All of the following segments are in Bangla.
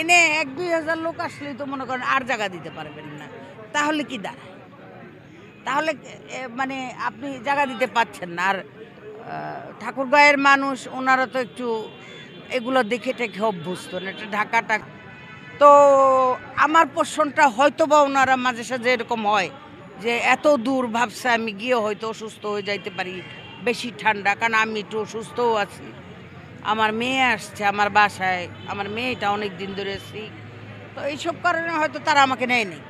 এনে ১-২ হাজার লোক আসলেই তো মনে করেন আর জায়গা দিতে পারবেন না, তাহলে কি দাঁড়ায়? তাহলে মানে আপনি জায়গা দিতে পারছেন না। আর ঠাকুরগাঁয়ের মানুষ ওনারা তো একটু এগুলো দেখে টেখে অভ্যস্ত না, এটা ঢাকাটা। তো আমার পোষণটা হয়তো বা ওনারা মাঝে সাঝে এরকম হয় যে এত দূর ভাবছে আমি গিয়ে হয়তো অসুস্থ হয়ে যাইতে পারি, বেশি ঠান্ডা, কারণ আমি একটু অসুস্থও আছি। আমার মেয়ে আসছে আমার বাসায়, আমার মেয়েটা অনেক দিন ধরে sick। তো এইসব কারণে হয়তো তারা আমাকে নেয়নি।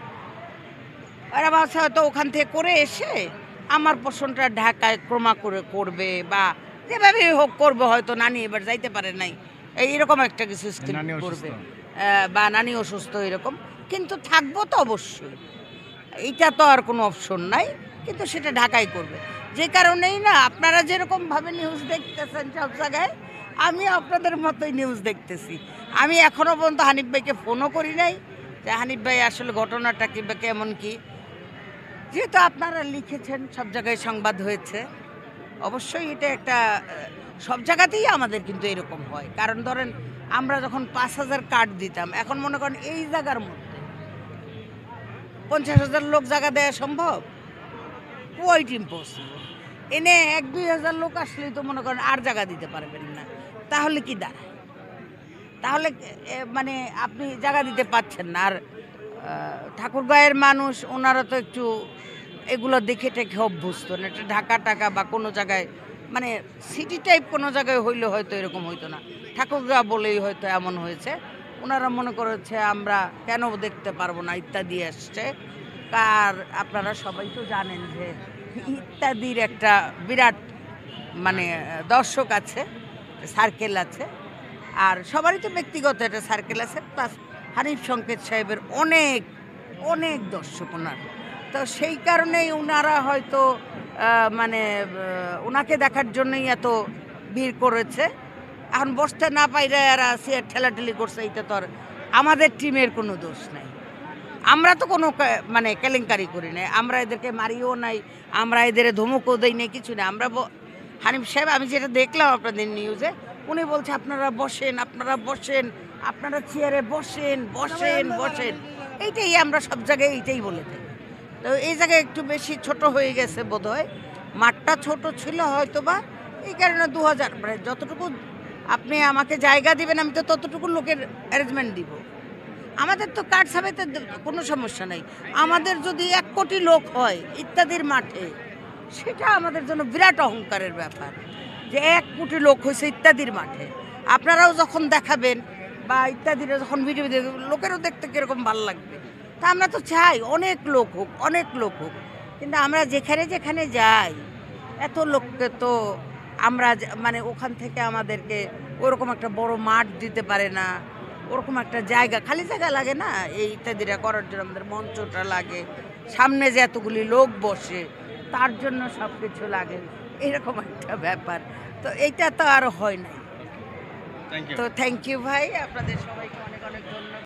ওরা ভাবছে হয়তো ওখান থেকে করে এসে আমার পোষণটা ঢাকায় ক্রমা করে করবে, বা যেভাবে হোক করবে, হয়তো নানি এবার যাইতে পারে নাই, এইরকম একটা কিছু স্কিম করবে, বা নানি অসুস্থ এরকম। কিন্তু থাকবো তো অবশ্যই, এইটা তো আর কোনো অপশন নাই, কিন্তু সেটা ঢাকায় করবে। যে কারণেই না আপনারা যেরকমভাবে নিউজ দেখতেছেন সব জায়গায়, আমি আপনাদের মতোই নিউজ দেখতেছি। আমি এখনও পর্যন্ত হানিফ ভাইকে ফোনও করি নাই যে হানিফ ভাই আসলে ঘটনাটা কি বা কেমন কি। যেহেতু আপনারা লিখেছেন, সব জায়গায় সংবাদ হয়েছে, অবশ্যই এটা একটা সব জায়গাতেই আমাদের কিন্তু এরকম হয়। কারণ ধরেন আমরা যখন ৫,০০০ কার্ড দিতাম, এখন মনে করেন এই জায়গার মধ্যে ৫০,০০০ লোক জায়গা দেওয়া সম্ভব? Quite impossible. এনে ১-২ হাজার লোক আসলেই তো মনে করেন আর জায়গা দিতে পারবেন না, তাহলে কি দাঁড়ায়? তাহলে মানে আপনি জায়গা দিতে পারছেন না। আর ঠাকুরগাঁয়ের মানুষ ওনারা তো একটু এগুলো দেখে টেখে অভ্যস্ত না, এটা ঢাকা বা কোনো জায়গায় মানে সিটি টাইপ কোনো জায়গায় হইলে হয়তো এরকম হইতো না, ঠাকুরগাঁ বলেই হয়তো এমন হয়েছে। ওনারা মনে করেছে আমরা কেন দেখতে পারবো না, ইত্যাদি আসছে। আর আপনারা সবাই তো জানেন যে ইত্যাদির একটা বিরাট মানে দর্শক আছে, সার্কেল আছে। আর সবারই তো ব্যক্তিগত একটা সার্কেল আছে, প্লাস হানিফ সংকেত সাহেবের অনেক অনেক দর্শক ওনার। তো সেই কারণেই ওনারা হয়তো মানে ওনাকে দেখার জন্যই এত ভিড় করেছে। এখন বসতে না পাইলে এরা সিয়ার ঠেলাঠেলি করছে, এইটা তো আর আমাদের টিমের কোনো দোষ নাই। আমরা তো কোনো মানে কেলেঙ্কারি করি নাই, আমরা এদেরকে মারিও নাই, আমরা এদের ধমকও দেই নাই, কিছু না। আমরা হানিফ সাহেব, আমি যেটা দেখলাম আপনাদের নিউজে, উনি বলছে আপনারা বসেন, আপনারা বসেন, আপনারা চেয়ারে বসেন, বসেন বসেন। এইটাই আমরা সব জায়গায় এইটাই বলে থাকি। তো এই জায়গায় একটু বেশি ছোট হয়ে গেছে বোধহয়, মাঠটা ছোট ছিল হয়তো বা, এই কারণে ২,০০০ মানে যতটুকু আপনি আমাকে জায়গা দিবেন আমি তো ততটুকু লোকের অ্যারেঞ্জমেন্ট দিব। আমাদের তো কার্ড সাবেতে কোনো সমস্যা নেই। আমাদের যদি ১ কোটি লোক হয় ইত্যাদির মাঠে, সেটা আমাদের জন্য বিরাট অহংকারের ব্যাপার যে ১ কোটি লোক হয়েছে ইত্যাদির মাঠে। আপনারাও যখন দেখাবেন বা ইত্যাদিরা যখন ভিডিও লোকেরও দেখতে কীরকম ভালো লাগবে। তা আমরা তো চাই অনেক লোক হোক, অনেক লোক হোক, কিন্তু আমরা যেখানে যেখানে যাই এত লোককে তো আমরা মানে ওখান থেকে আমাদেরকে ওরকম একটা বড় মাঠ দিতে পারে না, ওরকম একটা জায়গা, খালি জায়গা লাগে না এই ইত্যাদিরা করার জন্য। আমাদের মঞ্চটা লাগে, সামনে যে এতগুলি লোক বসে তার জন্য সব কিছু লাগে, এরকম একটা ব্যাপার। তো এইটা তো আর হয় নাই। তো থ্যাংক ইউ ভাই, আপনাদের সবাইকে অনেক অনেক ধন্যবাদ।